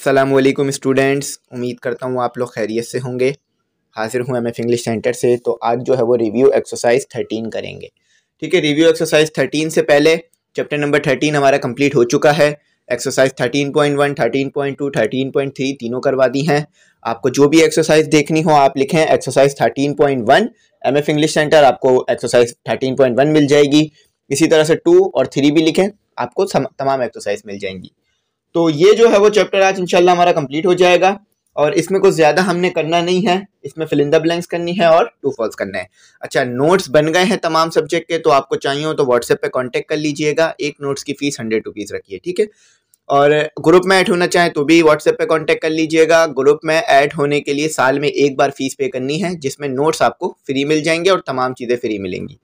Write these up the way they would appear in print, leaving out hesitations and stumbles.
अस्सलामुअलैकुम स्टूडेंट्स, उम्मीद करता हूँ आप लोग खैरियत से होंगे। हाजिर हूँ एमएफ इंग्लिश सेंटर से। तो आज जो है वो रिव्यू एक्सरसाइज 13 करेंगे। ठीक है, रिव्यू एक्सरसाइज 13 से पहले चैप्टर नंबर 13 हमारा कंप्लीट हो चुका है। एक्सरसाइज 13.1, 13.2, 13.3 तीनों करवा दी हैं। आपको जो भी एक्सरसाइज देखनी हो आप लिखें एक्सरसाइज 13.1 एमएफ इंग्लिश सेंटर, आपको एक्सरसाइज 13.1 मिल जाएगी। इसी तरह से 2 और 3 भी लिखें, आपको तमाम एक्सरसाइज मिल जाएंगी। तो ये जो है वो चैप्टर आज इंशाल्लाह हमारा कंप्लीट हो जाएगा और इसमें कुछ ज़्यादा हमने करना नहीं है। इसमें फिल इन द ब्लैंक्स करनी है और ट्रू फॉल्स करना है। अच्छा, नोट्स बन गए हैं तमाम सब्जेक्ट के, तो आपको चाहिए हो तो व्हाट्सएप पे कांटेक्ट कर लीजिएगा। एक नोट्स की फीस 100 रुपीज़ रखिए, ठीक है। और ग्रुप में ऐड होना चाहें तो भी व्हाट्सएप पे कांटेक्ट कर लीजिएगा। ग्रुप में ऐड होने के लिए साल में एक बार फीस पे करनी है, जिसमें नोट्स आपको फ्री मिल जाएंगे और तमाम चीज़ें फ्री मिलेंगी।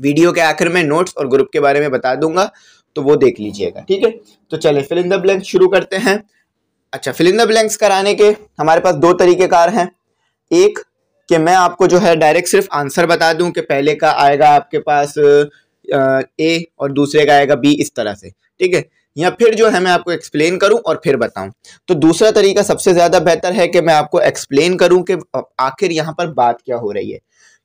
वीडियो के आखिर में नोट्स और ग्रुप के बारे में बता दूंगा, तो वो देख लीजिएगा, ठीक है। तो चले फिल इन द ब्लैंक्स शुरू करते हैं। अच्छा, फिल इन द ब्लैंक्स कराने के हमारे पास दो तरीकेकार हैं। एक कि मैं आपको जो है डायरेक्ट सिर्फ आंसर बता दूं कि पहले का आएगा आपके पास ए और दूसरे का आएगा बी, इस तरह से, ठीक है। या फिर जो है मैं आपको एक्सप्लेन करूं और फिर बताऊं। तो दूसरा तरीका सबसे ज़्यादा बेहतर है कि मैं आपको एक्सप्लेन करूं कि आखिर यहाँ पर बात क्या हो रही है।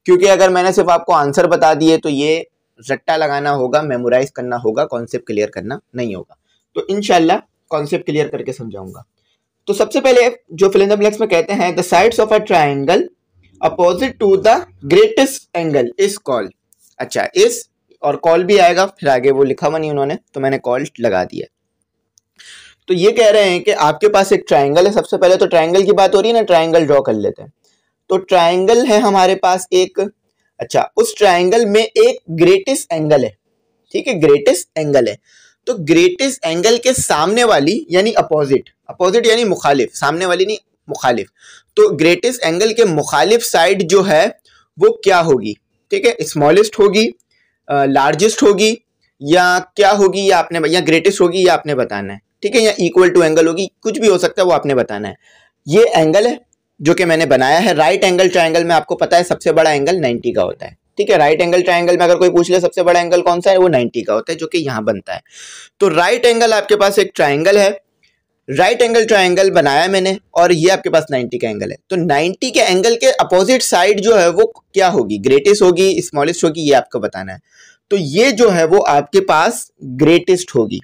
क्योंकि अगर मैंने सिर्फ आपको आंसर बता दिए तो ये रट्टा लगाना होगा, मेमोराइज करना होगा, कॉन्सेप्ट क्लियर करना नहीं होगा। तो इंशाल्लाह कॉन्सेप्ट क्लियर करके समझाऊंगा। तो सबसे पहले जो फिल इन द ब्लैंक्स में कहते हैं, the sides of a triangle opposite to the greatest angle is called. अच्छा, इस और कॉल भी आएगा, फिर आगे वो लिखा हुआ नहीं उन्होंने, तो मैंने कॉल लगा दिया। तो ये कह रहे हैं कि आपके पास एक ट्रायंगल है। सबसे पहले तो ट्रायंगल की बात हो रही है ना, ट्रायंगल ड्रॉ कर लेते हैं। तो ट्रायंगल है हमारे पास एक। अच्छा, उस ट्रायंगल में एक ग्रेटेस्ट एंगल है, ठीक है, ग्रेटेस्ट एंगल है। तो ग्रेटेस्ट एंगल के सामने वाली यानी अपोजिट, अपोजिट यानी मुखालिफ, सामने वाली नहीं मुखालिफ। तो ग्रेटेस्ट एंगल के मुखालिफ साइड जो है वो क्या होगी, ठीक है, स्मॉलेस्ट होगी, लार्जेस्ट होगी, या क्या होगी, या आपने, या ग्रेटेस्ट होगी, या आपने बताना है, ठीक है, या इक्वल टू एंगल होगी, कुछ भी हो सकता है, वो आपने बताना है। ये एंगल है जो कि मैंने बनाया है। राइट एंगल ट्रायंगल में आपको पता है सबसे बड़ा एंगल 90 का होता है, ठीक है। राइट एंगल ट्रायंगल में अगर कोई पूछ ले सबसे बड़ा एंगल कौन सा है, वो 90 का होता है, जो कि यहाँ बनता है। तो राइट एंगल आपके पास एक ट्रायंगल है, राइट एंगल ट्रायंगल बनाया मैंने, और ये आपके पास 90 का एंगल है। तो 90 के एंगल के अपोजिट साइड जो है वो क्या होगी, ग्रेटेस्ट होगी, स्मॉलेस्ट होगी, ये आपको बताना है। तो ये जो है वो आपके पास ग्रेटेस्ट होगी।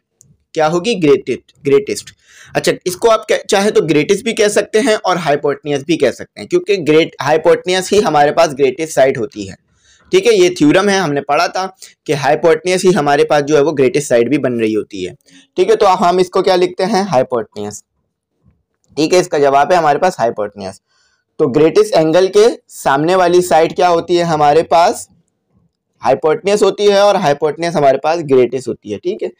क्या होगी, ग्रेटेस्ट। अच्छा, इसको आप चाहे तो ग्रेटेस्ट भी कह सकते हैं और हाइपोटेनियस भी कह सकते हैं, क्योंकि ग्रेट हाइपोटेनियस ही हमारे पास ग्रेटेस्ट साइड होती है, ठीक है। ये थ्योरम है, हमने पढ़ा था कि हाइपोटेनियस ही हमारे पास जो है वो ग्रेटेस्ट साइड भी बन रही होती है, ठीक है। तो हम इसको क्या लिखते हैं, हाइपोटेनियस, ठीक है। इसका जवाब है हमारे पास हाइपोटेनियस। तो ग्रेटेस्ट एंगल के सामने वाली साइड क्या होती है हमारे पास, हाइपोटेनियस होती है, और हाइपोटेनियस हमारे पास ग्रेटेस्ट होती है, ठीक है।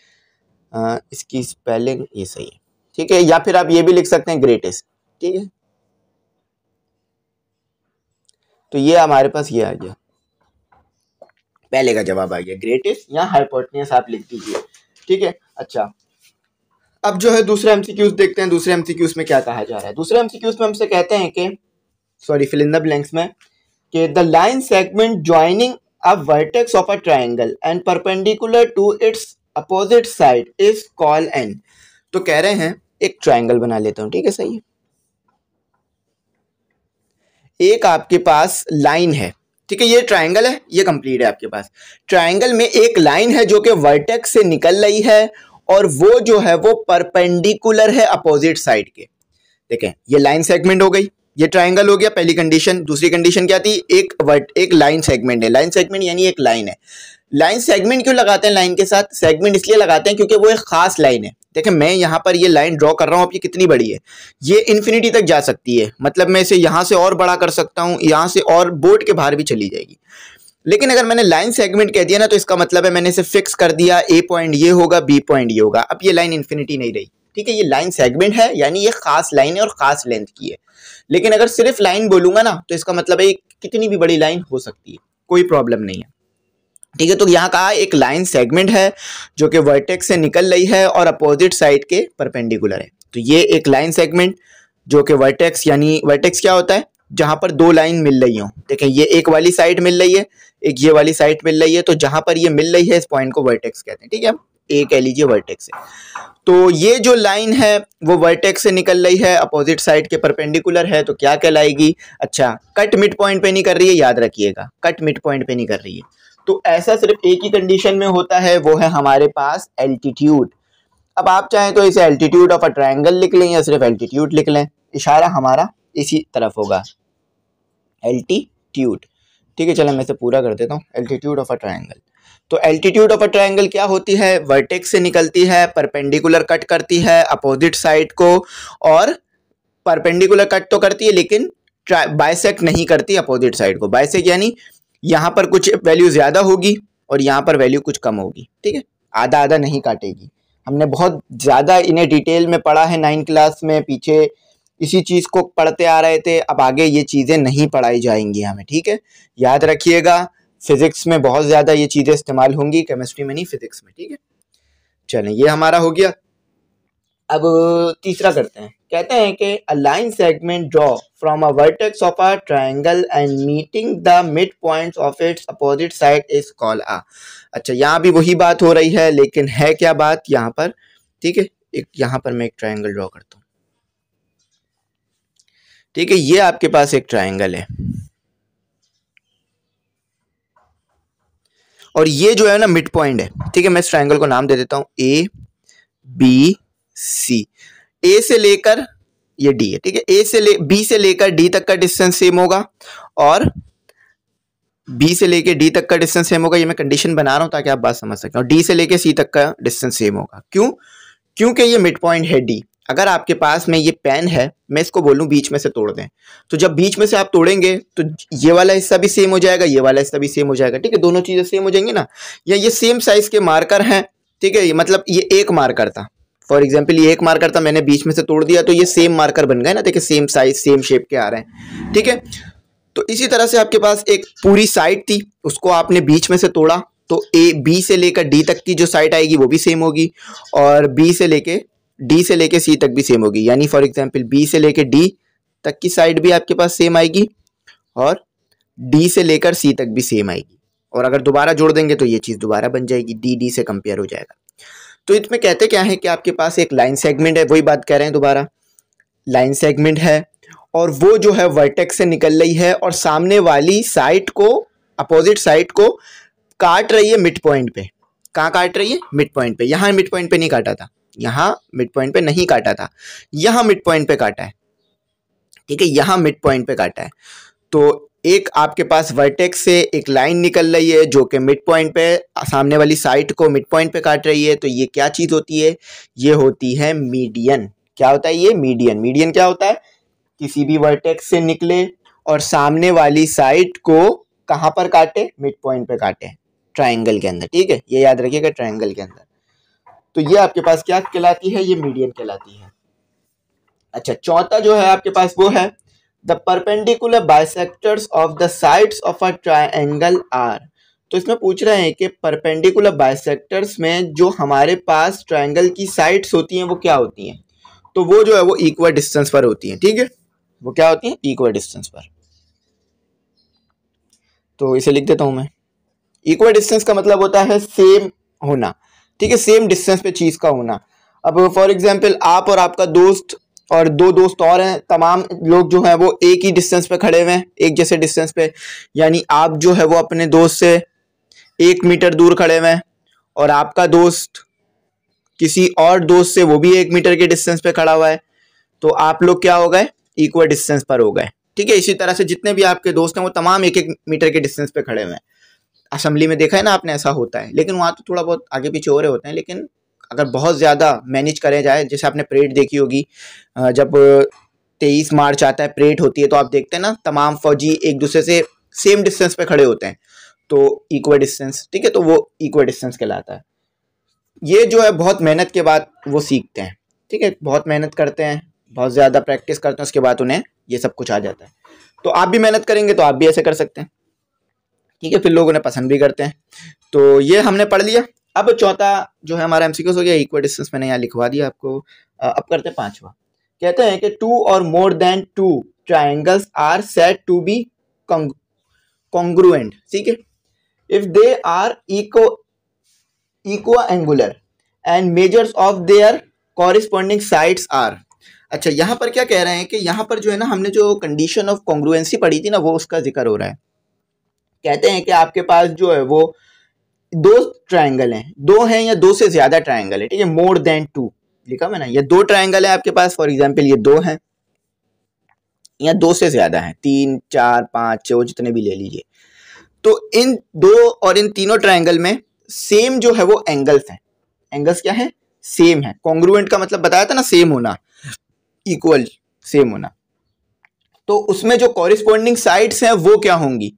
इसकी स्पेलिंग ये सही है, ठीक है। या फिर आप ये भी लिख सकते हैं ग्रेटेस्ट, ठीक है। तो ये हमारे पास ये आ गया, पहले का जवाब आ गया, ग्रेटेस्ट या हाइपोटेनियस आप लिख दीजिए, ठीक है। अच्छा, अब जो है दूसरे एमसीक्यूज देखते हैं। दूसरे एमसीक्यूज में क्या कहा जा रहा है। दूसरे एमसीक्यूज में हमसे कहते हैं कि, sorry, fill in the blanks में, कि the line segment joining a vertex of a triangle and perpendicular to its opposite side is called an. तो कह रहे हैं एक ट्रायंगल बना लेता हूं, ठीक है, सही है। एक आपके पास लाइन है, ठीक है, ये ट्रायंगल है, ये कंप्लीट है आपके पास। ट्रायंगल में एक लाइन है जो कि वर्टेक्स से निकल रही है, और वो जो है वो परपेंडिकुलर है अपोजिट साइड के। देखें, ये लाइन सेगमेंट हो गई, ये ट्रायंगल हो गया, पहली कंडीशन। दूसरी कंडीशन क्या थी, एक लाइन सेगमेंट है। लाइन सेगमेंट यानी एक लाइन है। लाइन सेगमेंट क्यों लगाते हैं लाइन के साथ, सेगमेंट इसलिए लगाते हैं क्योंकि वो एक खास लाइन है। देखें, मैं यहाँ पर ये लाइन ड्रॉ कर रहा हूँ, अब ये कितनी बड़ी है, ये इन्फिनिटी तक जा सकती है, मतलब मैं इसे यहाँ से और बड़ा कर सकता हूँ, यहाँ से और बोर्ड के बाहर भी चली जाएगी। लेकिन अगर मैंने लाइन सेगमेंट कह दिया ना, तो इसका मतलब है मैंने इसे फिक्स कर दिया, ए पॉइंट ये होगा, बी पॉइंट ये होगा। अब ये लाइन इन्फिनिटी नहीं रही, ठीक है। ये लाइन सेगमेंट है, यानी ये खास लाइन है और खास लेंथ की है। लेकिन अगर सिर्फ लाइन बोलूंगा ना, तो इसका मतलब है कितनी भी बड़ी लाइन हो सकती है, कोई प्रॉब्लम नहीं है, ठीक है। तो यहाँ कहा एक लाइन सेगमेंट है जो कि वर्टेक्स से निकल रही है और अपोजिट साइड के परपेंडिकुलर है। तो ये एक लाइन सेगमेंट जो कि वर्टेक्स, यानी वर्टेक्स क्या होता है, जहां पर दो लाइन मिल रही हो। देखें, ये एक वाली साइड मिल रही है, एक ये वाली साइड मिल रही है, तो जहां पर ये मिल रही है इस पॉइंट को वर्टेक्स कहते हैं, ठीक है। ए कह लीजिए वर्टेक्स है। तो ये जो लाइन है वो वर्टेक्स से निकल रही है, अपोजिट साइड के परपेंडिकुलर है, तो क्या कहलाएगी? अच्छा, कट मिड पॉइंट पे नहीं कर रही है, याद रखिएगा, कट मिड पॉइंट पे नहीं कर रही है। तो ऐसा सिर्फ एक ही कंडीशन में होता है, वो है हमारे पास एल्टीट्यूड। अब आप चाहें तो इसे एल्टीट्यूड ऑफ अ ट्रायंगल लिख लें या सिर्फ एल्टीट्यूड लिख लें, इशारा हमारा इसी तरफ होगा, एल्टीट्यूड। ठीक है, चलो मैं इसे पूरा कर देता हूँ, एल्टीट्यूड ऑफ अ ट्रायंगल। तो एल्टीट्यूड ऑफ अ ट्रायंगल क्या होती है? वर्टेक्स से निकलती है, परपेंडिकुलर कट करती है अपोजिट साइड को, और परपेंडिकुलर कट तो करती है लेकिन बाइसेक्ट नहीं करती अपोजिट साइड को। बाइसेक्ट यानी यहाँ पर कुछ वैल्यू ज्यादा होगी और यहाँ पर वैल्यू कुछ कम होगी। ठीक है, आधा आधा नहीं काटेगी। हमने बहुत ज्यादा इन्हें डिटेल में पढ़ा है 9th क्लास में, पीछे इसी चीज को पढ़ते आ रहे थे, अब आगे ये चीजें नहीं पढ़ाई जाएंगी हमें। ठीक है, याद रखिएगा, फिजिक्स में बहुत ज्यादा ये चीजें इस्तेमाल होंगी, केमिस्ट्री में नहीं, फिजिक्स में। ठीक है, चलें, ये हमारा हो गया। अब तीसरा करते हैं। कहते हैं कि a line segment draw from a vertex of a triangle and meeting the mid points of its opposite side is called a. अच्छा, यहाँ भी वही बात हो रही है, लेकिन है क्या बात यहाँ पर? ठीक है, एक यहाँ पर मैं एक ट्रायंगल ड्रॉ करता हूँ। ठीक है, ये आपके पास एक ट्रायंगल है और ये जो है ना मिड पॉइंट है। ठीक है, मैं इस ट्रायंगल को नाम दे देता हूं ए बी सी। ए से लेकर ये डी है। ठीक है, बी से लेकर डी तक का डिस्टेंस सेम होगा और बी से लेकर डी तक का डिस्टेंस सेम होगा। ये मैं कंडीशन बना रहा हूं ताकि आप बात समझ सकें। और डी से लेकर सी तक का डिस्टेंस सेम होगा। क्यों? क्योंकि ये मिड पॉइंट है डी। अगर आपके पास में ये पेन है, मैं इसको बोलूं बीच में से तोड़ दें, तो जब बीच में से आप तोड़ेंगे तो ये वाला हिस्सा भी सेम हो जाएगा, ये वाला हिस्सा भी सेम हो जाएगा। ठीक है, दोनों चीजें सेम हो जाएंगी ना। या ये सेम साइज के मार्कर हैं। ठीक है, मतलब ये एक मार्कर था, फॉर एग्जाम्पल ये एक मार्कर था, मैंने बीच में से तोड़ दिया तो ये सेम मार्कर बन गए ना। देखिए, सेम साइज सेम शेप के आ रहे हैं। ठीक है, तो इसी तरह से आपके पास एक पूरी साइड थी, उसको आपने बीच में से तोड़ा, तो ए बी से लेकर डी तक की जो साइड आएगी वो भी सेम होगी, और बी से लेके डी से लेके सी तक भी सेम होगी। यानी फॉर एग्जांपल बी से लेके डी तक की साइड भी आपके पास सेम आएगी और डी से लेकर सी तक भी सेम आएगी। और अगर दोबारा जोड़ देंगे तो ये चीज दोबारा बन जाएगी, डी डी से कंपेयर हो जाएगा। तो इसमें कहते क्या है कि आपके पास एक लाइन सेगमेंट है, वही बात कह रहे हैं दोबारा, लाइन सेगमेंट है और वो जो है वर्टेक्स से निकल रही है और सामने वाली साइड को, अपोजिट साइड को काट रही है मिड पॉइंट पे। कहाँ काट रही है? मिड पॉइंट पे। यहाँ मिड पॉइंट पे नहीं काटा था, यहाँ मिड पॉइंट पे नहीं काटा था, यहाँ मिड पॉइंट पे काटा है। ठीक है, यहाँ मिड पॉइंट पे काटा है। तो एक आपके पास वर्टेक्स से एक लाइन निकल रही है जो कि मिड पॉइंट पे सामने वाली साइड को मिड पॉइंट पे काट रही है। तो ये क्या चीज होती है? ये होती है मीडियन। क्या होता है ये? मीडियन। मीडियन क्या होता है? किसी भी वर्टेक्स से निकले और सामने वाली साइड को कहां पर काटे? मिड पॉइंट पे काटे, ट्रायंगल के अंदर। ठीक है, ये याद रखिएगा, ट्रायंगल के अंदर। तो ये आपके पास क्या कहलाती है? ये मीडियन कहलाती है। अच्छा, चौथा जो है आपके पास वो है the perpendicular bisectors of the sides of a triangle are. तो इसमें पूछ रहे हैं कि परपेंडिकुलर बाइसेक्टर्स में जो हमारे पास ट्रायंगल की साइड्स होती हैं वो क्या होती हैं? तो वो जो है वो इक्वल डिस्टेंस पर होती हैं। ठीक है, वो क्या होती हैं? इक्वल डिस्टेंस पर। तो इसे लिख देता हूं मैं। इक्वल डिस्टेंस का मतलब होता है सेम होना। ठीक है, सेम डिस्टेंस पे चीज का होना। अब फॉर एग्जांपल आप और आपका दोस्त और दो दोस्त और हैं, तमाम लोग जो हैं वो एक ही डिस्टेंस पे खड़े हुए हैं, एक जैसे डिस्टेंस पे। यानी आप जो है वो अपने दोस्त से 1 मीटर दूर खड़े हुए हैं और आपका दोस्त किसी और दोस्त से वो भी 1 मीटर के डिस्टेंस पे खड़ा हुआ है। तो आप लोग क्या हो गए? इक्वल डिस्टेंस पर हो गए। ठीक है, इसी तरह से जितने भी आपके दोस्त हैं वो तमाम 1-1 मीटर के डिस्टेंस पे खड़े हुए हैं। असेंबली में देखा है ना आपने, ऐसा होता है। लेकिन वहाँ तो थोड़ा बहुत आगे पीछे हो रहे होते हैं, लेकिन अगर बहुत ज़्यादा मैनेज करे जाए, जैसे आपने परेड देखी होगी, जब 23 मार्च आता है, परेड होती है, तो आप देखते हैं ना तमाम फौजी एक दूसरे से सेम डिस्टेंस पे खड़े होते हैं, तो इक्वल डिस्टेंस। ठीक है, तो वो इक्वल डिस्टेंस कहलाता है। ये जो है बहुत मेहनत के बाद वो सीखते हैं। ठीक है, बहुत मेहनत करते हैं, बहुत ज़्यादा प्रैक्टिस करते हैं, उसके बाद उन्हें ये सब कुछ आ जाता है। तो आप भी मेहनत करेंगे तो आप भी ऐसे कर सकते हैं। ठीक है, फिर लोग उन्हें पसंद भी करते हैं। तो ये हमने पढ़ लिया। अब चौथा जो है हमारा एमसीक्यूज हो गया, इक्वल डिस्टेंस मैंने यहाँ लिखवा दिया आपको। अब करते हैं पांचवा। कहते हैं कि 2 और more than 2 triangles are said to be congruent. ठीक है, if they are equal angular. And measures of their corresponding sides are. अच्छा, यहाँ पर क्या कह रहे हैं कि यहाँ पर जो है ना, हमने जो कंडीशन ऑफ कॉन्ग्रुएंसी पढ़ी थी ना, वो उसका जिक्र हो रहा है। कहते हैं कि आपके पास जो है वो दो ट्रायंगल हैं, दो हैं या दो से ज्यादा ट्रायंगल है, ठीक है, मोर देन टू लिखा मैंने, ये दो ट्रायंगल है आपके पास, फॉर एग्जांपल ये दो हैं या दो से ज्यादा हैं, 3 4 5 6 जितने भी ले लीजिए। तो इन दो और इन तीनों ट्रायंगल में सेम जो है वो एंगल्स हैं। एंगल्स क्या है? सेम है। कॉन्ग्रुएंट का मतलब बताया था ना, सेम होना, इक्वल, सेम होना। तो उसमें जो कॉरिस्पॉन्डिंग साइड्स हैं वो क्या होंगी?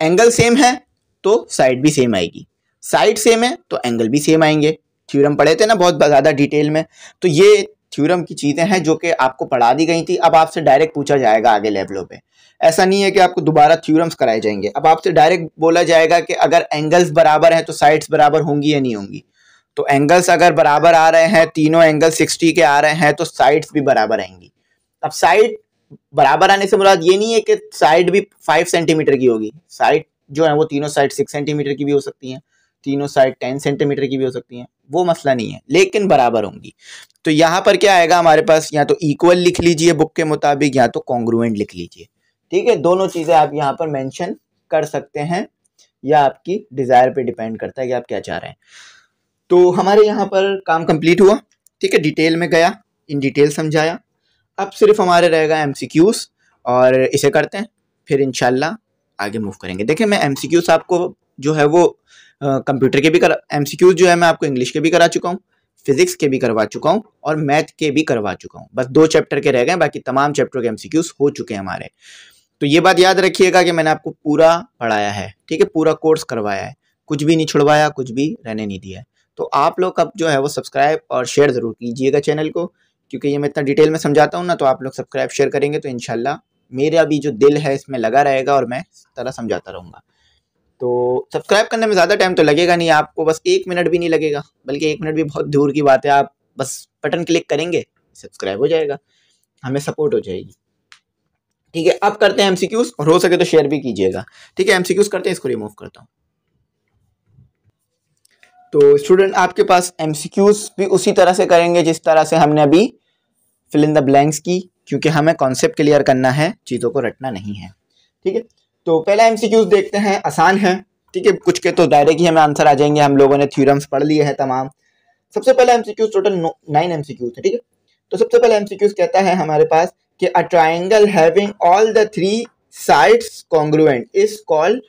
एंगल सेम है तो साइड भी सेम आएगी, साइड सेम है तो एंगल भी सेम आएंगे। थ्योरम पढ़े थे ना बहुत ज्यादा डिटेल में, तो ये थ्योरम की चीजें हैं जो कि आपको पढ़ा दी गई थी। अब आपसे डायरेक्ट पूछा जाएगा आगे लेवलों पे, ऐसा नहीं है कि आपको दोबारा थ्योरम्स कराए जाएंगे। अब आपसे डायरेक्ट बोला जाएगा कि अगर एंगल्स बराबर हैं तो साइड्स बराबर होंगी या नहीं होंगी। तो एंगल्स अगर बराबर आ रहे हैं, तीनों एंगल 60 के आ रहे हैं, तो साइड्स भी बराबर आएंगी। अब साइड बराबर आने से मुराद ये नहीं है कि साइड भी 5 सेंटीमीटर की होगी। साइड जो है वो तीनों साइड 6 सेंटीमीटर की भी हो सकती हैं, तीनों साइड 10 सेंटीमीटर की भी हो सकती हैं, वो मसला नहीं है, लेकिन बराबर होंगी। तो यहाँ पर क्या आएगा हमारे पास, या तो इक्वल लिख लीजिए बुक के मुताबिक, या तो कॉन्ग्रुएंट लिख लीजिए, ठीक है। दोनों चीजें आप यहाँ पर मेंशन कर सकते हैं, या आपकी डिजायर पे डिपेंड करता है कि आप क्या चाह रहे हैं। तो हमारे यहाँ पर काम कंप्लीट हुआ, ठीक है, डिटेल में गया, इन डिटेल समझाया। अब सिर्फ हमारे रहेगा एमसीक्यूज, और इसे करते हैं, फिर इंशाल्लाह आगे मूव करेंगे। देखिए, मैं एमसीक्यूज आपको जो है वो कंप्यूटर के भी एमसीक्यूज जो है मैं आपको इंग्लिश के भी करा चुका हूँ, फिजिक्स के भी करवा चुका हूँ, और मैथ के भी करवा चुका हूँ। बस 2 चैप्टर के रह गए, बाकी तमाम चैप्टर के एमसीक्यूज हो चुके हैं हमारे। तो ये बात याद रखिएगा कि मैंने आपको पूरा पढ़ाया है, ठीक है, पूरा कोर्स करवाया है, कुछ भी नहीं छुड़वाया, कुछ भी रहने नहीं दिया है। तो आप लोग अब जो है वो सब्सक्राइब और शेयर ज़रूर कीजिएगा चैनल को, क्योंकि ये मैं इतना डिटेल में समझाता हूँ ना, तो आप लोग सब्सक्राइब शेयर करेंगे तो इंशाल्लाह मेरा भी जो दिल है इसमें लगा रहेगा और मैं इस तरह समझाता रहूँगा। तो सब्सक्राइब करने में ज़्यादा टाइम तो लगेगा नहीं, आपको बस 1 मिनट भी नहीं लगेगा, बल्कि 1 मिनट भी बहुत दूर की बात है। आप बस बटन क्लिक करेंगे, सब्सक्राइब हो जाएगा, हमें सपोर्ट हो जाएगी, ठीक है। अब करते हैं एमसीक्यूज, और हो सके तो शेयर भी कीजिएगा, ठीक है। एमसीक्यूज करते हैं, इसको रिमूव करता हूँ। तो स्टूडेंट, आपके पास एमसीक्यूज भी उसी तरह से करेंगे जिस तरह से हमने अभी फिल इन द ब्लैंक्स की, क्योंकि हमें कॉन्सेप्ट क्लियर करना है, चीज़ों को रटना नहीं है, ठीक है। तो पहला एमसीक्यूज देखते हैं, आसान है, ठीक है, कुछ के तो डायरेक्ट ही हमें आंसर आ जाएंगे, हम लोगों ने थ्योरम्स पढ़ लिए हैं तमाम। सबसे पहला एमसीक्यूज, टोटल 9 एमसीक्यूज है, ठीक है। तो सबसे पहला एमसीक्यूज कहता है हमारे पास कि a triangle having all the 3 sides congruent is called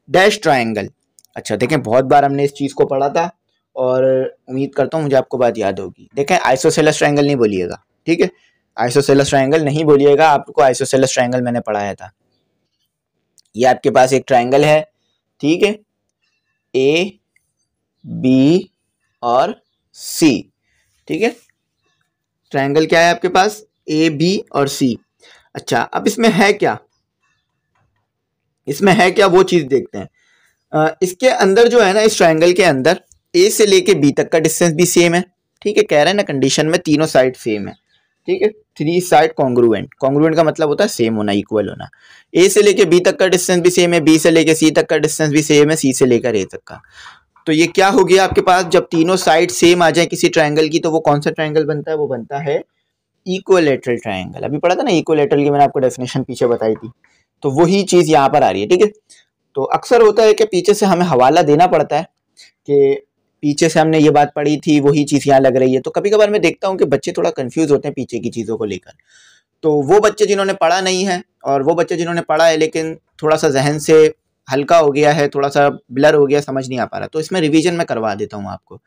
dash triangle. अच्छा, देखें, बहुत बार हमने इस चीज़ को पढ़ा था, और उम्मीद करता हूँ मुझे आपको बात याद होगी। देखें, आइसोसेलेस ट्राइंगल नहीं बोलिएगा, ठीक है, आइसोसेलेस ट्राइंगल नहीं बोलिएगा, आपको आइसोसेलेस ट्राइंगल मैंने पढ़ाया था। ये आपके पास एक ट्राइंगल है, ठीक है, ए बी और सी, ठीक है। ट्राइंगल क्या है आपके पास? ए बी और सी। अच्छा, अब इसमें है क्या, इसमें है क्या वो चीज़ देखते हैं। इसके अंदर जो है ना, इस ट्राइंगल के अंदर ए से लेके बी तक का डिस्टेंस भी सेम है, ठीक है। कह रहे हैं ना कंडीशन में तीनों साइड सेम है, ठीक है, 3 साइड कॉन्ग्रुएंट। कॉन्ग्रुएंट का मतलब होता है सेम होना, इक्वल होना। ए से लेके बी तक का डिस्टेंस भी सेम है, बी से लेके सी तक का डिस्टेंस भी सेम है, सी से लेकर ए तक का। तो ये क्या हो गया आपके पास, जब तीनों साइड सेम आ जाए किसी ट्राइंगल की, तो वो कौन सा ट्राइंगल बनता है? वो बनता है इक्विलैटरल ट्राइंगल। अभी पढ़ा था ना इक्विलैटरल की, मैंने आपको डेफिनेशन पीछे बताई थी, तो वही चीज़ यहाँ पर आ रही है, ठीक है। तो अक्सर होता है कि पीछे से हमें हवाला देना पड़ता है कि पीछे से हमने ये बात पढ़ी थी, वही चीज़ यहाँ लग रही है। तो कभी कभार मैं देखता हूँ कि बच्चे थोड़ा कंफ्यूज होते हैं पीछे की चीज़ों को लेकर। तो वो बच्चे जिन्होंने पढ़ा नहीं है, और वो बच्चे जिन्होंने पढ़ा है लेकिन थोड़ा सा जहन से हल्का हो गया है, थोड़ा सा ब्लर हो गया, समझ नहीं आ पा रहा, तो इसमें रिवीजन में करवा देता हूँ, आपको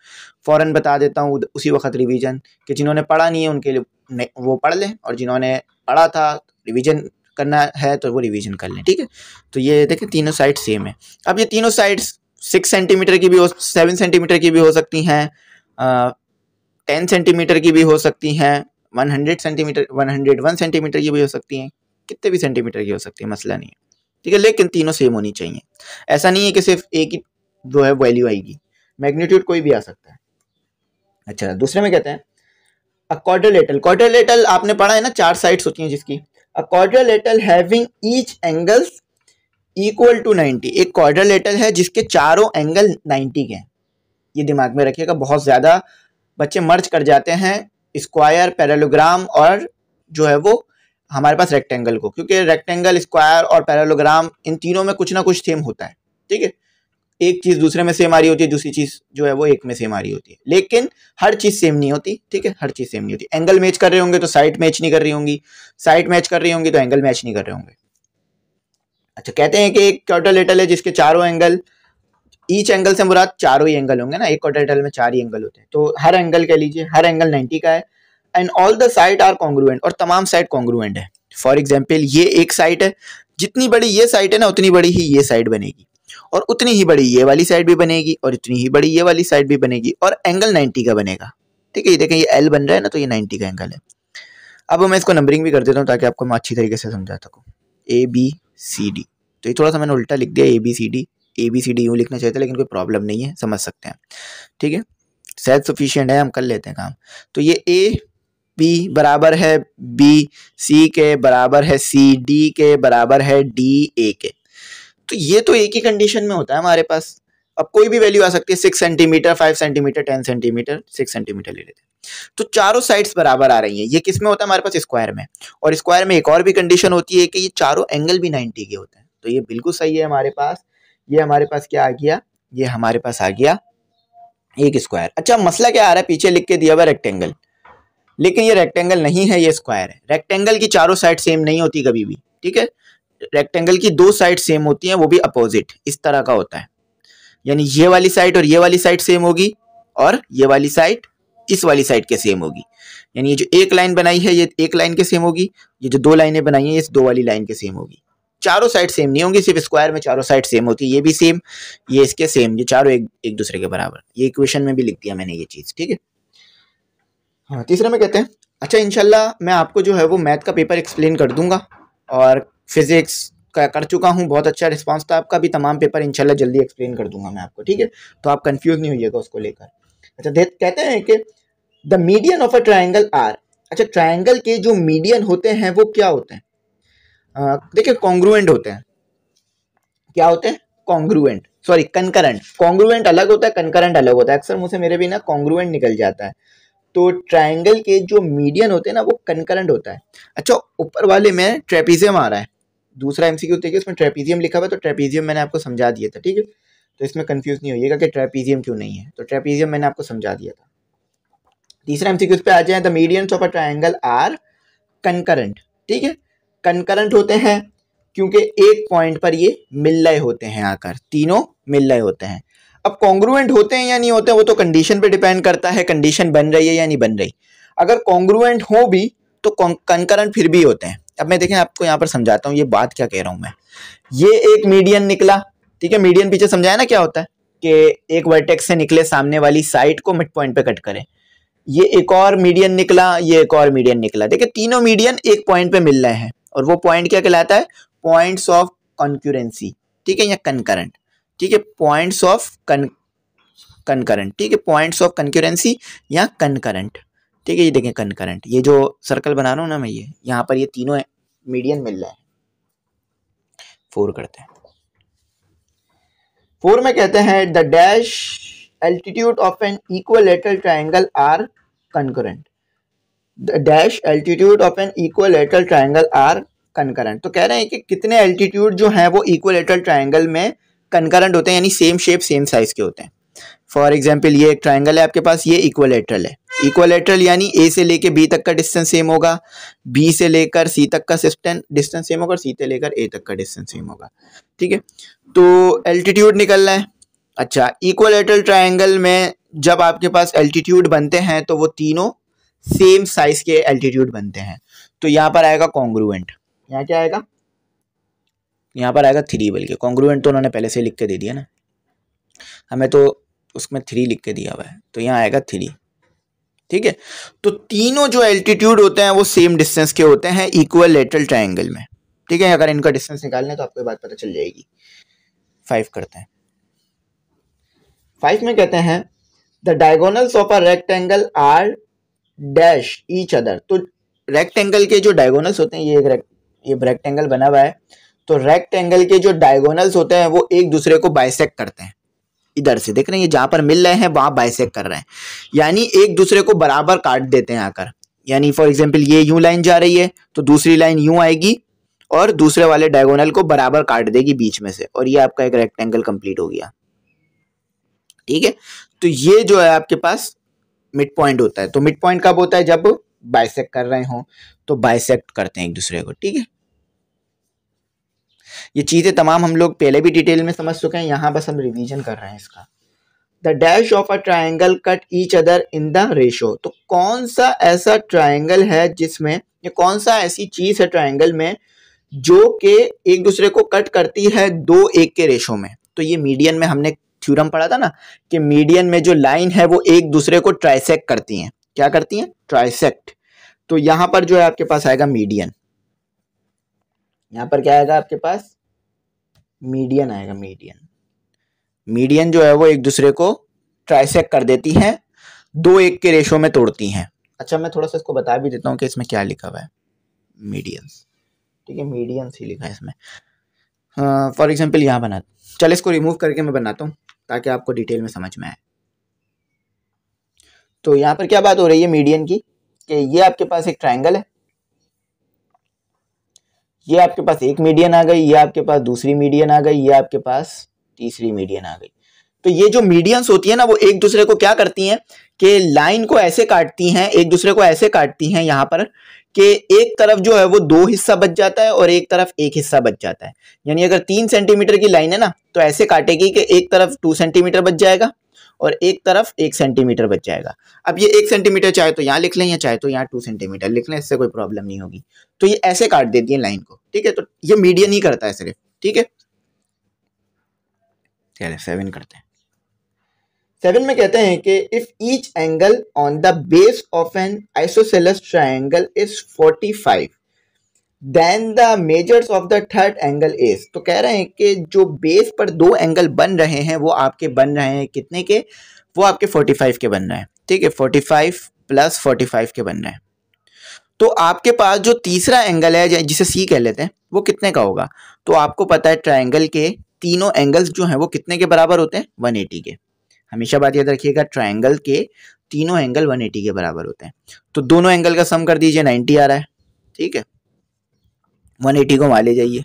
फ़ौरन बता देता हूँ उसी वक्त रिवीजन, कि जिन्होंने पढ़ा नहीं है उनके लिए वो पढ़ लें, और जिन्होंने पढ़ा था रिवीजन करना है तो वो रिवीजन कर लें, ठीक है। तो ये देखें, तीनों साइड सेम है। अब ये तीनों साइड्स 6 सेंटीमीटर की भी हो, 7 सेंटीमीटर की भी हो सकती हैं, 10 सेंटीमीटर की भी हो सकती हैं, 101 सेंटीमीटर की भी हो सकती हैं, कितने भी सेंटीमीटर की हो सकती है, मसला नहीं है, ठीक है। लेकिन तीनों सेम होनी चाहिए। ऐसा नहीं है कि सिर्फ एक ही जो है वैल्यू आएगी, मैग्नीट्यूड कोई भी आ सकता है। अच्छा, दूसरे में कहते हैं अ क्वाड्रिलेटरल। क्वाड्रिलेटरल आपने पढ़ा है ना, 4 साइड्स होती हैं जिसकी। A quadrilateral having each angles equal to 90। एक क्वाड्रिलेटरल है जिसके चारों एंगल 90 के हैं, ये दिमाग में रखिएगा, बहुत ज़्यादा बच्चे मर्ज कर जाते हैं स्क्वायर, पैरेललोग्राम और जो है वो हमारे पास रेक्टेंगल को, क्योंकि रेक्टेंगल, स्क्वायर और पैरेललोग्राम इन तीनों में कुछ ना कुछ सेम होता है। ठीक है, एक चीज दूसरे में सेम आ रही होती है, दूसरी चीज जो है वो एक में सेम आ रही होती है, लेकिन हर चीज सेम नहीं होती। ठीक है, हर चीज सेम नहीं होती। एंगल मैच कर रहे होंगे तो साइड मैच नहीं कर रही होंगी, साइड मैच कर रही होंगी तो एंगल मैच नहीं कर रहे होंगे। अच्छा, कहते हैं कि एक क्वाड्रिलेटरल है जिसके चारों एंगल, ईच एंगल से मुराद चारों ही एंगल होंगे ना, एक क्वाड्रिलेटरल में 4 ही एंगल होते हैं, तो हर एंगल कह लीजिए, हर एंगल 90 का है। And all the side are congruent, और तमाम साइड कॉन्ग्रुएंट है। फॉर एग्जाम्पल ये एक साइड है, जितनी बड़ी ये साइड है ना उतनी बड़ी ही ये साइड बनेगी, और उतनी ही बड़ी ये वाली साइड भी बनेगी, और इतनी ही बड़ी ये वाली साइड भी बनेगी, और एंगल 90 का बनेगा। ठीक है, ये देखें ये एल बन रहा है ना, तो ये 90 का एंगल है। अब मैं इसको नंबरिंग भी कर देता हूँ ताकि आपको मैं अच्छी तरीके से समझा सकूँ। ABCD, तो ये थोड़ा सा मैंने उल्टा लिख दिया, ABCD यूँ लिखना चाहिए था, लेकिन कोई प्रॉब्लम नहीं है, समझ सकते हैं। ठीक है, सेल्फ सफिशिएंट है, हम कर लेते हैं काम। तो ये AB बराबर है BC के, बराबर है CD के, बराबर है DA के। तो ये तो एक ही कंडीशन में होता है हमारे पास। अब कोई भी वैल्यू आ सकती है, 6 सेंटीमीटर, 5 सेंटीमीटर, 10 सेंटीमीटर, 6 सेंटीमीटर ले लेते हैं। तो चारों साइड्स बराबर आ रही हैं। ये किस में होता है हमारे पास? स्क्वायर में। और स्क्वायर में एक और भी कंडीशन होती है कि ये चारों एंगल भी 90 के होते हैं। तो ये बिल्कुल सही है हमारे पास। ये हमारे पास क्या आ गया? ये हमारे पास आ गया एक स्क्वायर। अच्छा, मसला क्या आ रहा है? पीछे लिख के दिया हुआ रेक्टेंगल, लेकिन ये रेक्टेंगल नहीं है, ये स्क्वायर है। रेक्टेंगल की चारों साइड सेम नहीं होती कभी भी। ठीक है, रेक्टेंगल की 2 साइड सेम होती हैं, वो भी अपोजिट, इस तरह का होता है। यानी ये वाली साइड और ये वाली साइड सेम होगी, और ये वाली साइड इस वाली साइड के सेम होगी। यानी ये जो एक लाइन बनाई है ये एक लाइन के सेम होगी, ये जो 2 लाइनें बनाई हैं ये इस 2 वाली लाइन के सेम होगी। चारों साइड सेम नहीं होंगी, सिर्फ स्क्वायर में चारों साइड सेम होती है। ये भी सेम, ये इसके सेम, ये चारों एक दूसरे के बराबर। ये इक्वेशन में भी लिख दिया मैंने ये चीज। ठीक है, हाँ, तीसरे में कहते हैं, अच्छा इंशाल्लाह मैं आपको जो है वो मैथ का पेपर एक्सप्लेन कर दूंगा, और फिजिक्स का कर चुका हूँ, बहुत अच्छा रिस्पांस था आपका भी। तमाम पेपर इंशाल्लाह जल्दी एक्सप्लेन कर दूंगा मैं आपको। ठीक है, तो आप कंफ्यूज नहीं होइएगा उसको लेकर। अच्छा, कहते हैं कि the median of a triangle are. अच्छा, ट्राइंगल के जो मीडियन होते हैं वो क्या होते हैं? देखिए, कॉन्ग्रुएंट होते हैं। क्या होते हैं? Congruent, sorry concurrent. कॉन्ग्रुएंट अलग होता है, कंकरेंट अलग होता है। अक्सर मुझसे मेरे भी ना कॉन्ग्रुएंट निकल जाता है। तो ट्राइंगल के जो मीडियन होते हैं ना वो कंकरेंट होता है। अच्छा, ऊपर वाले में ट्रेपीजियम आ रहा है, दूसरा एमसीक्यू देखिए, उसमें ट्रेपीजियम लिखा हुआ है, तो ट्रेपीजियम मैंने आपको समझा दिया था। ठीक है, तो इसमें कंफ्यूज नहीं होइएगा कि ट्रेपीजियम क्यों नहीं है, तो ट्रेपीजियम मैंने आपको समझा दिया था। तीसरा एमसीक्यू पे आ जाए, the medians of a triangle are concurrent. ठीक है, कंकरेंट होते हैं क्योंकि एक पॉइंट पर ये मिल रहे होते हैं, आकर तीनों मिल रहे होते हैं। अब कॉन्ग्रुएंट होते हैं या नहीं होते हैं वो तो कंडीशन पे डिपेंड करता है, कंडीशन बन रही है या नहीं बन रही। अगर कॉन्ग्रुएंट हो भी तो कंकरेंट फिर भी होते हैं। अब मैं देखें आपको यहाँ पर समझाता हूँ ये बात क्या कह रहा हूँ मैं। ये एक मीडियन निकला, ठीक है, मीडियन पीछे समझाया ना क्या होता है कि एक वर्टेक्स से निकले, सामने वाली साइड को मिड पॉइंट पे कट करें। ये एक और मीडियन निकला, ये एक और मीडियन निकला। देखिए, तीनों मीडियन एक पॉइंट पे मिल रहे हैं, और वो पॉइंट क्या कहलाता है? Points of concurrency. ठीक है, या कंकरेंट। ठीक है, पॉइंट्स ऑफ कंकरेंट। ठीक है, पॉइंट्स ऑफ कंक्यूरेंसी या कंकरेंट। ठीक है, ये देखें कंकरेंट, ये जो सर्कल बना रहा हूँ ना मैं, ये यहाँ पर ये तीनों मीडियन मिल रहा है। 4 करते हैं। 4 में कहते हैं, the dash altitude of an equilateral triangle are concurrent. The dash altitude of an equilateral triangle are concurrent. तो कह रहे हैं कि कितने एल्टीट्यूड जो हैं वो इक्विलैटरल ट्रायंगल में कंकरेंट होते हैं, यानी सेम शेप सेम साइज के होते हैं। फॉर एग्जाम्पल, ये एक ट्रायंगल है आपके पास, ये इक्विलैटरल है। इक्विलैटरल यानी ए से लेकर बी तक का डिस्टेंस सेम होगा, बी से लेकर सी तक का डिस्टेंस सेम होगा, और सी से लेकर ए तक का डिस्टेंस सेम होगा। ठीक है, तो एल्टीट्यूड निकल रहा है। अच्छा, इक्विलैटरल ट्रायंगल में जब आपके पास एल्टीट्यूड बनते हैं तो वो तीनों सेम साइज के एल्टीट्यूड बनते हैं। तो यहाँ पर आएगा कॉन्ग्रुएंट। यहाँ क्या आएगा? यहाँ पर आएगा 3, बल्कि कॉन्ग्रुएंट तो उन्होंने पहले से लिख के दे दिया ना, हमें तो उसमें 3 लिख के दिया हुआ है, तो यहाँ आएगा 3। ठीक है, तो तीनों जो एल्टीट्यूड होते हैं वो सेम डिस्टेंस के होते हैं इक्विलैटरल ट्रायंगल में। ठीक है, अगर इनका डिस्टेंस निकालना है तो आपको ये बात पता चल जाएगी। 5 करते हैं। 5 में कहते हैं, the diagonals of a rectangle are dash each other. तो रेक्टेंगल के जो डायगोनल्स होते हैं, ये रेक्टेंगल बना हुआ है, तो रेक्टेंगल के जो डायगोनल्स होते हैं वो एक दूसरे को बाइसेक्ट करते हैं। इधर से देख रहे हैं, ये जहां पर मिल रहे हैं वहां बाइसेक्ट कर रहे हैं, यानी एक दूसरे को बराबर काट देते हैं आकर। यानी फॉर एग्जांपल ये यूं लाइन जा रही है तो दूसरी लाइन यूं आएगी और दूसरे वाले डायगोनल को बराबर काट देगी बीच में से, और ये आपका एक रेक्टेंगल कंप्लीट हो गया। ठीक है, तो ये जो है आपके पास मिड पॉइंट होता है। तो मिड पॉइंट कब होता है? जब बाइसेक्ट कर रहे हो, तो बाइसेक्ट करते हैं एक दूसरे को। ठीक है, ये चीजें तमाम हम लोग पहले भी डिटेल में समझ चुके हैं, यहां बस हम रिवीजन कर रहे हैं इसका। The dash of a triangle cut each other in the ratio. तो कौन सा ऐसा ट्राइंगल है जिसमें, या कौन सा ऐसी चीज है ट्राइंगल में जो कि एक दूसरे को कट करती है 2:1 के रेशो में? तो ये मीडियन में हमने थ्योरम पढ़ा था ना कि मीडियन में जो लाइन है वो एक दूसरे को ट्राइसेक्ट करती हैं। क्या करती हैं? ट्राइसेक्ट। तो यहां पर जो है आपके पास आएगा मीडियन। यहां पर क्या आएगा आपके पास? मीडियन आएगा। मीडियन जो है वो एक दूसरे को ट्राइसेक्ट कर देती हैं, 2:1 के रेशो में तोड़ती हैं। अच्छा, मैं थोड़ा सा इसको बता भी देता हूँ कि इसमें क्या लिखा हुआ है। मीडियंस, ठीक है, मीडियंस ही लिखा है इसमें। फॉर एग्जाम्पल यहाँ बना, चल इसको रिमूव करके मैं बनाता हूँ ताकि आपको डिटेल में समझ में आए। तो यहाँ पर क्या बात हो रही है मीडियन की, कि ये आपके पास एक ट्राइंगल है, ये आपके पास एक मीडियन आ गई, ये आपके पास दूसरी मीडियन आ गई, ये आपके पास तीसरी मीडियन आ गई। तो ये जो मीडियंस होती है ना, वो एक दूसरे को क्या करती हैं कि लाइन को ऐसे काटती हैं, एक दूसरे को ऐसे काटती हैं यहाँ पर कि एक तरफ जो है वो 2 हिस्सा बच जाता है और एक तरफ 1 हिस्सा बच जाता है। यानी अगर 3 सेंटीमीटर की लाइन है ना, तो ऐसे काटेगी कि एक तरफ 2 सेंटीमीटर बच जाएगा और एक तरफ 1 सेंटीमीटर बच जाएगा। अब ये 1 सेंटीमीटर चाहे तो यहाँ लिख लें या चाहे तो यहाँ 2 सेंटीमीटर लिख लें, इससे कोई प्रॉब्लम नहीं होगी। तो ये ऐसे काट देती है लाइन को। ठीक है, तो ये मीडियन ही करता है सिर्फ। ठीक है, चलिए 7 करते हैं। 7 में कहते हैं कि if each angle on the base of an isosceles triangle is 45 then the measures of the third angle is. तो कह रहे हैं कि जो बेस पर 2 एंगल बन रहे हैं वो आपके बन रहे हैं कितने के? वो आपके 45 के बन रहे हैं। ठीक है, 45 + 45 के बन रहे हैं। तो आपके पास जो तीसरा एंगल है जिसे सी कह लेते हैं, वो कितने का होगा? तो आपको पता है ट्राइंगल के तीनों एंगल्स जो हैं वो कितने के बराबर होते हैं? 180 के। हमेशा बात याद रखिएगा, ट्राइंगल के तीनों एंगल 180 के बराबर होते हैं। तो दोनों एंगल का सम कर दीजिए, 90 आ रहा है। ठीक है, 180 को वहां ले जाइए,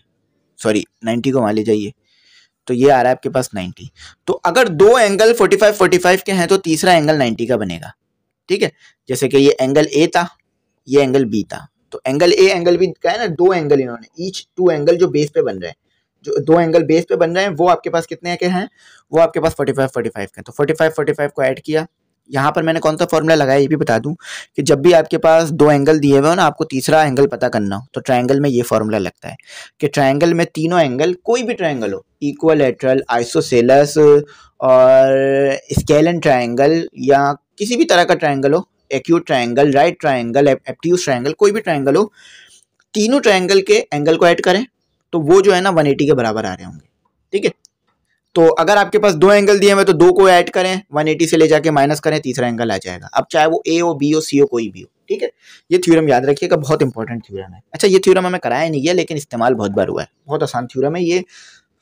सॉरी 90 को वहां ले जाइए, तो ये आ रहा है आपके पास 90। तो अगर 2 एंगल 45 के हैं तो तीसरा एंगल 90 का बनेगा। ठीक है, जैसे कि ये एंगल ए था, ये एंगल बी था, तो एंगल ए एंगल बी का है ना, 2 एंगल इन्होंने, ईच 2 एंगल जो बेस पे बन रहे हैं, जो 2 एंगल बेस पे बन रहे हैं वो आपके पास कितने के हैं? वो आपके पास 45 के। तो 45 को ऐड किया। यहाँ पर मैंने कौन सा फॉर्मूला लगाया ये भी बता दूं कि जब भी आपके पास 2 एंगल दिए हुए हो ना, आपको तीसरा एंगल पता करना हो, तो ट्राइंगल में ये फॉर्मूला लगता है कि ट्राइंगल में तीनों एंगल, कोई भी ट्राइंगल हो, इक्विलैटरल, आइसोसेलेस और स्केलन ट्राइंगल या किसी भी तरह का ट्राइंगल हो, acute triangle, right triangle, obtuse triangle, कोई भी ट्राइंगल हो, तीनों ट्राइंगल के एंगल को ऐड करें तो वो जो है ना 180 के बराबर आ रहे होंगे। ठीक है, तो अगर आपके पास 2 एंगल दिए हुए तो 2 को ऐड करें, 180 से ले जाके माइनस करें, तीसरा एंगल आ जाएगा। अब चाहे वो ए हो, बी हो, सी हो, कोई भी हो। ठीक है, ये थ्योरम याद रखिएगा, बहुत इंपॉर्टेंट थ्योरम है। अच्छा, ये थ्योरम हमें कराया नहीं गया लेकिन इस्तेमाल बहुत बार हुआ है, बहुत आसान थ्योरम है ये।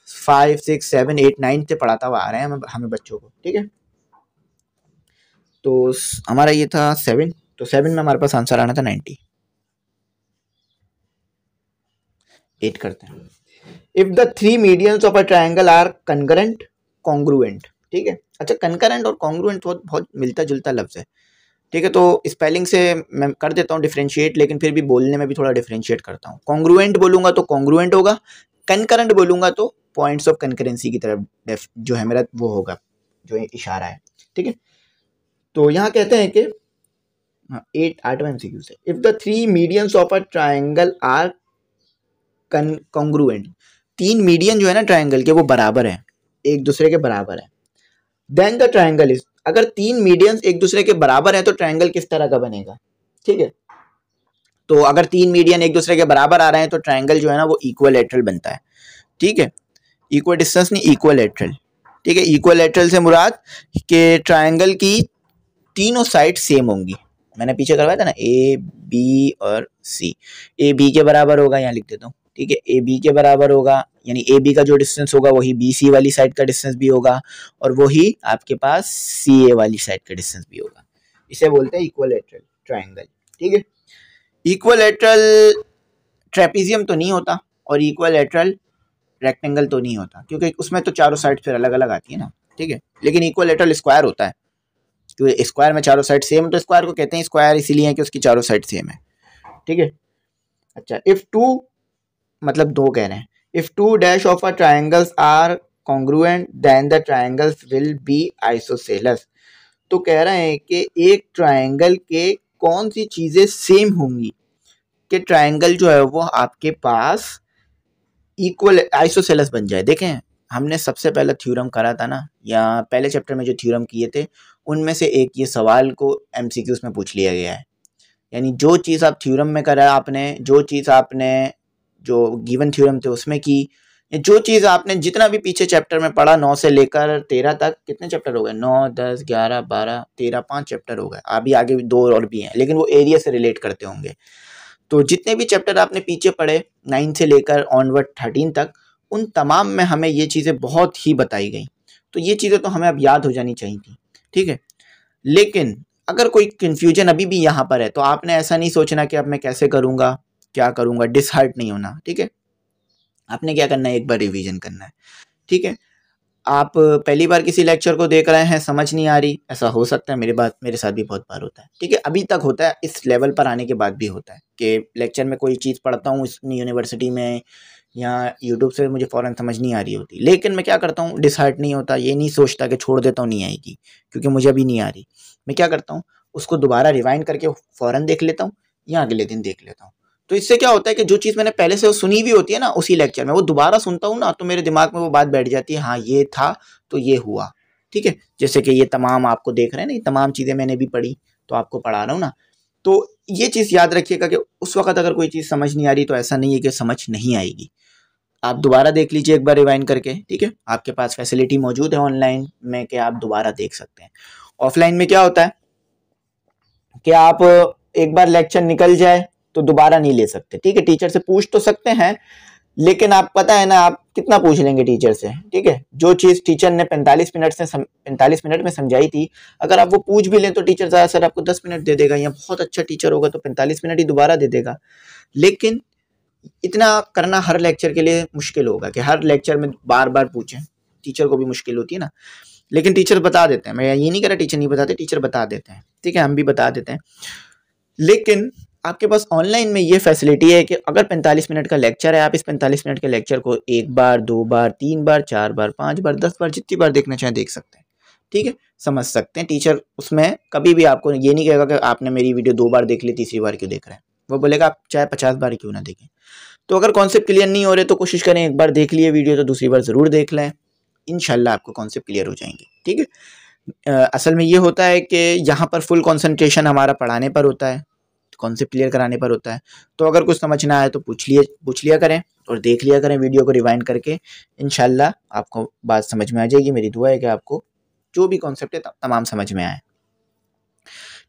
5, 6, 7, 8, 9 से पढ़ाता हुआ आ रहे हैं हमें बच्चों को। ठीक है, तो हमारा ये था 7, तो 7 में हमारे पास आंसर आना था 90। 8 करते हैं। If the 3 medians of a triangle are concurrent congruent. ठीक है, अच्छा कंकरेंट और कॉन्ग्रुएंट बहुत मिलता जुलता लफ्ज है। ठीक है, तो स्पेलिंग से मैं कर देता हूँ डिफरेंशिएट, लेकिन फिर भी बोलने में भी थोड़ा डिफरेंशिएट करता हूँ। कॉन्ग्रुएंट बोलूंगा तो कॉन्ग्रुएंट होगा, कंकरेंट बोलूंगा तो पॉइंट्स ऑफ कंकरेंसी की तरफ जो है मेरा वो होगा, जो इशारा है। ठीक है, तो यहाँ कहते हैं कि 8वां MCQ से, if the 3 medians of a triangle are congruent, 3 median जो है ना ट्राइंगल के वो बराबर है, एक दूसरे के बराबर है, देन द ट्राइंगल इज, अगर 3 मीडियंस एक दूसरे के बराबर है तो ट्राइंगल किस तरह का बनेगा? ठीक है, तो अगर 3 मीडियन एक दूसरे के बराबर आ रहे हैं तो ट्राइंगल जो है ना वो इक्विलैटरल बनता है। ठीक है, इक्वल डिस्टेंस नहीं, इक्विलैटरल। ठीक है, इक्विलैटरल से मुराद कि ट्राइंगल की तीनों साइड सेम होंगी। मैंने पीछे करवाया था ना, ए बी और सी, ए बी के बराबर होगा, यहाँ लिख देता हूँ। ठीक है, ए बी के बराबर होगा, यानी ए बी का जो डिस्टेंस होगा वही बी सी वाली साइड का डिस्टेंस भी होगा, और वही आपके पास सी ए वाली साइड का डिस्टेंस भी होगा। इसे बोलते हैं इक्विलैटरल ट्रायंगल। ठीक है, इक्विलैटरल ट्रेपीजियम तो नहीं होता और इक्विलैटरल रेक्टेंगल तो नहीं होता, क्योंकि उसमें तो चारों साइड फिर अलग अलग आती है ना। ठीक है, लेकिन इक्विलैटरल स्क्वायर होता है, क्योंकि स्क्वायर में चारों साइड सेम, तो स्क्वायर को कहते हैं स्क्वायर इसीलिए कि उसकी चारों साइड सेम है। ठीक है, अच्छा, इफ टू मतलब दो कह रहे हैं, if two dash of a triangles are congruent then the triangles will be isosceles. तो कह रहे हैं कि एक ट्रायंगल के कौन सी चीजें सेम होंगी कि ट्रायंगल जो है वो आपके पास इक्वल आइसोसेलस बन जाए। देखें, हमने सबसे पहला थ्योरम करा था ना, या पहले चैप्टर में जो थ्योरम किए थे उनमें से एक ये सवाल को एमसीक्यूज में पूछ लिया गया है। यानी जो चीज़ आप थ्योरम में करा आपने, जो चीज़ आपने जो गिवन थ्योरम थे उसमें की, जो चीज़ आपने जितना भी पीछे चैप्टर में पढ़ा 9 से लेकर 13 तक, कितने चैप्टर हो गए, 9 10 11 12 13 5 चैप्टर हो गए, अभी आगे 2 और भी हैं, लेकिन वो एरिया से रिलेट करते होंगे। तो जितने भी चैप्टर आपने पीछे पढ़े 9 से लेकर ऑनवर्ड 13 तक, उन तमाम में हमें ये चीज़ें बहुत ही बताई गई। तो ये चीज़ें तो हमें अब याद हो जानी चाहिए थी। ठीक है, लेकिन अगर कोई कन्फ्यूजन अभी भी यहाँ पर है तो आपने ऐसा नहीं सोचना कि अब मैं कैसे करूँगा, क्या करूँगा, डिसहार्ट नहीं होना। ठीक है, आपने क्या करना है, एक बार रिवीजन करना है। ठीक है, आप पहली बार किसी लेक्चर को देख रहे हैं, समझ नहीं आ रही, ऐसा हो सकता है, मेरे साथ भी बहुत बार होता है। ठीक है, अभी तक होता है, इस लेवल पर आने के बाद भी होता है कि लेक्चर में कोई चीज़ पढ़ता हूँ इस यूनिवर्सिटी में या यूट्यूब से, मुझे फ़ौरन समझ नहीं आ रही होती, लेकिन मैं क्या करता हूँ, डिसहार्ट नहीं होता, ये नहीं सोचता कि छोड़ देता हूँ नहीं आएगी, क्योंकि मुझे अभी नहीं आ रही। मैं क्या करता हूँ, उसको दोबारा रिवाइंड करके फ़ौरन देख लेता हूँ या अगले दिन देख लेता हूँ। तो इससे क्या होता है कि जो चीज़ मैंने पहले से सुनी भी होती है ना उसी लेक्चर में, वो दोबारा सुनता हूँ ना, तो मेरे दिमाग में वो बात बैठ जाती है, हाँ ये था तो ये हुआ। ठीक है, जैसे कि ये तमाम आपको देख रहे हैं ना, ये तमाम चीज़ें मैंने भी पढ़ी तो आपको पढ़ा रहा हूँ ना। तो ये चीज़ याद रखिएगा कि उस वक्त अगर कोई चीज़ समझ नहीं आ रही तो ऐसा नहीं है कि समझ नहीं आएगी, आप दोबारा देख लीजिए एक बार रिवाइंड करके। ठीक है, आपके पास फैसिलिटी मौजूद है ऑनलाइन में कि आप दोबारा देख सकते हैं। ऑफलाइन में क्या होता है कि आप एक बार लेक्चर निकल जाए तो दोबारा नहीं ले सकते। ठीक है, टीचर से पूछ तो सकते हैं, लेकिन आप पता है ना आप कितना पूछ लेंगे टीचर से। ठीक है, जो चीज़ टीचर ने 45 मिनट में समझाई थी, अगर आप वो पूछ भी लें तो टीचर ज़्यादा सर आपको 10 मिनट दे देगा, या बहुत अच्छा टीचर होगा तो 45 मिनट ही दोबारा दे देगा। लेकिन इतना करना हर लेक्चर के लिए मुश्किल होगा कि हर लेक्चर में बार बार पूछें, टीचर को भी मुश्किल होती है ना। लेकिन टीचर बता देते हैं, मैं ये नहीं कह रहा टीचर नहीं बताते, टीचर बता देते हैं। ठीक है, हम भी बता देते हैं, लेकिन आपके पास ऑनलाइन में ये फैसिलिटी है कि अगर 45 मिनट का लेक्चर है, आप इस 45 मिनट के लेक्चर को 1 बार 2 बार 3 बार 4 बार 5 बार 10 बार जितनी बार देखना चाहें देख सकते हैं। ठीक है, समझ सकते हैं। टीचर उसमें कभी भी आपको ये नहीं कहेगा कि आपने मेरी वीडियो 2 बार देख ली, तीसरी बार क्यों देख रहे हैं, वो बोलेगा आप चाहे 50 बार क्यों ना देखें। तो अगर कॉन्सेप्ट क्लियर नहीं हो रहे तो कोशिश करें, एक बार देख लिए वीडियो तो दूसरी बार ज़रूर देख लें, इंशाल्लाह आपको कॉन्सेप्ट क्लियर हो जाएंगे। ठीक है, असल में ये होता है कि यहाँ पर फुल कंसंट्रेशन हमारा पढ़ाने पर होता है, कॉन्सेप्ट क्लियर कराने पर होता है। तो अगर कुछ समझ ना आए तो पूछ लिया करें और देख लिया करें वीडियो को रिवाइंड करके, इंशाल्लाह आपको बात समझ में आ जाएगी। मेरी दुआ है कि आपको जो भी कॉन्सेप्ट है तमाम समझ में आए।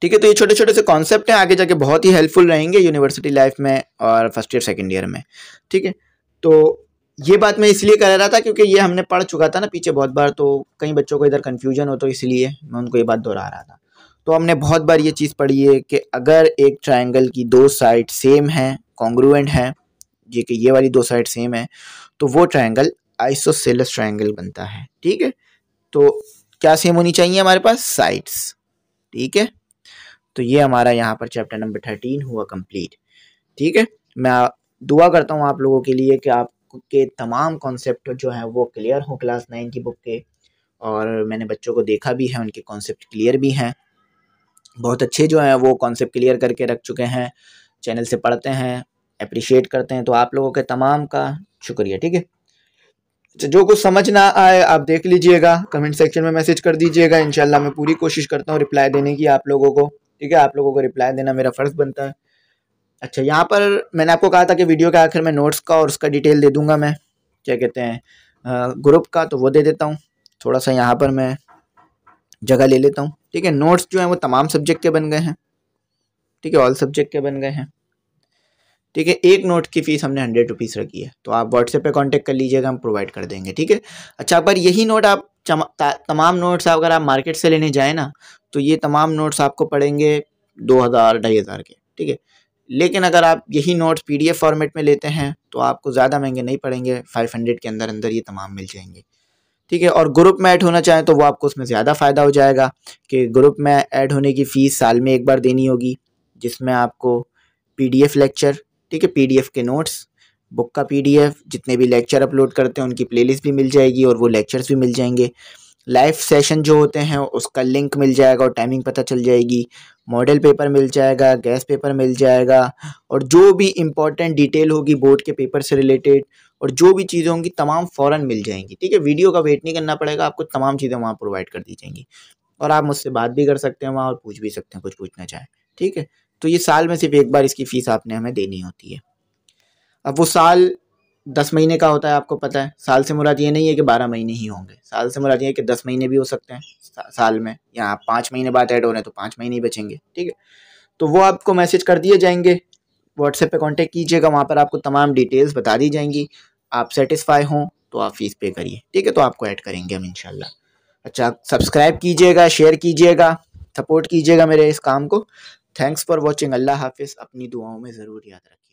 ठीक है, तो ये छोटे छोटे से कॉन्सेप्ट हैं, आगे जाके बहुत ही हेल्पफुल रहेंगे यूनिवर्सिटी लाइफ में और फर्स्ट ईयर सेकेंड ईयर में। ठीक है, तो ये बात मैं इसलिए कह रहा था क्योंकि ये हमने पढ़ चुका था ना पीछे बहुत बार, तो कई बच्चों को इधर कन्फ्यूजन हो, तो इसलिए मैं उनको ये बात दोहरा रहा था। तो हमने बहुत बार ये चीज़ पढ़ी है कि अगर एक ट्रायंगल की 2 साइड सेम हैं, कॉन्ग्रुएंट हैं, ये कि ये वाली 2 साइड सेम है, तो वो ट्रायंगल आइसोसेलस ट्रायंगल बनता है। ठीक है, तो क्या सेम होनी चाहिए हमारे पास, साइड्स। ठीक है, तो ये हमारा यहाँ पर चैप्टर नंबर 13 हुआ कंप्लीट। ठीक है, मैं दुआ करता हूँ आप लोगों के लिए कि आपके तमाम कॉन्सेप्ट जो हैं वो क्लियर हों क्लास 9 की बुक के, और मैंने बच्चों को देखा भी है, उनके कॉन्सेप्ट क्लियर भी हैं, बहुत अच्छे जो हैं वो कॉन्सेप्ट क्लियर करके रख चुके हैं, चैनल से पढ़ते हैं, अप्रिशिएट करते हैं, तो आप लोगों के तमाम का शुक्रिया। ठीक है, जो कुछ समझ ना आए आप देख लीजिएगा, कमेंट सेक्शन में मैसेज कर दीजिएगा, इंशाल्लाह मैं पूरी कोशिश करता हूँ रिप्लाई देने की आप लोगों को। ठीक है, आप लोगों को रिप्लाई देना मेरा फ़र्ज़ बनता है। अच्छा, यहाँ पर मैंने आपको कहा था कि वीडियो के आखिर में नोट्स का और उसका डिटेल दे दूंगा, मैं क्या कहते हैं ग्रुप का, तो वो दे देता हूँ। थोड़ा सा यहाँ पर मैं जगह ले लेता हूँ। ठीक है, नोट्स जो हैं वो तमाम सब्जेक्ट के बन गए हैं। ठीक है, ऑल सब्जेक्ट के बन गए हैं। ठीक है। एक नोट की फ़ीस हमने 100 रुपीज़ रखी है, तो आप व्हाट्सएप पे कांटेक्ट कर लीजिएगा, हम प्रोवाइड कर देंगे। ठीक है। अच्छा, पर यही नोट आप तमाम नोट्स अगर आप मार्केट से लेने जाएँ ना, तो ये तमाम नोट्स आपको पड़ेंगे 2000 2500 के। ठीक है। लेकिन अगर आप यही नोट्स PDF फॉर्मेट में लेते हैं तो आपको ज़्यादा महंगे नहीं पड़ेंगे, 500 के अंदर अंदर ये तमाम मिल जाएंगे। ठीक है। और ग्रुप में ऐड होना चाहें तो वो आपको उसमें ज़्यादा फ़ायदा हो जाएगा कि ग्रुप में ऐड होने की फ़ीस साल में एक बार देनी होगी, जिसमें आपको PDF लेक्चर, ठीक है, PDF के नोट्स, बुक का PDF, जितने भी लेक्चर अपलोड करते हैं उनकी प्लेलिस्ट भी मिल जाएगी और वो लेक्चर्स भी मिल जाएंगे। लाइव सेशन जो होते हैं उसका लिंक मिल जाएगा और टाइमिंग पता चल जाएगी। मॉडल पेपर मिल जाएगा, गैस पेपर मिल जाएगा, और जो भी इम्पोर्टेंट डिटेल होगी बोर्ड के पेपर से रिलेटेड और जो भी चीज़ें होंगी तमाम फ़ौरन मिल जाएंगी। ठीक है। वीडियो का वेट नहीं करना पड़ेगा, आपको तमाम चीज़ें वहाँ प्रोवाइड कर दी जाएंगी और आप मुझसे बात भी कर सकते हैं वहाँ और पूछ भी सकते हैं कुछ पूछना चाहें। ठीक है। तो ये साल में सिर्फ एक बार इसकी फ़ीस आपने हमें देनी होती है। अब वो साल 10 महीने का होता है, आपको पता है। साल से मुराद ये नहीं है कि 12 महीने ही होंगे, साल से मुराद ये है कि 10 महीने भी हो सकते हैं साल में, या आप 5 महीने बाद ऐड हो रहे हैं तो 5 महीने ही बचेंगे। ठीक है। तो वो आपको मैसेज कर दिए जाएंगे, व्हाट्सएप पे कांटेक्ट कीजिएगा, वहाँ पर आपको तमाम डिटेल्स बता दी जाएंगी। आप सेटिस्फाई हों तो आप फीस पे करिए। ठीक है। तो आपको ऐड करेंगे हम इंशाल्लाह। अच्छा, सब्सक्राइब कीजिएगा, शेयर कीजिएगा, सपोर्ट कीजिएगा मेरे इस काम को। Thanks for watching. अल्लाह हाफिज़। अपनी दुआओं में ज़रूर याद रखिए।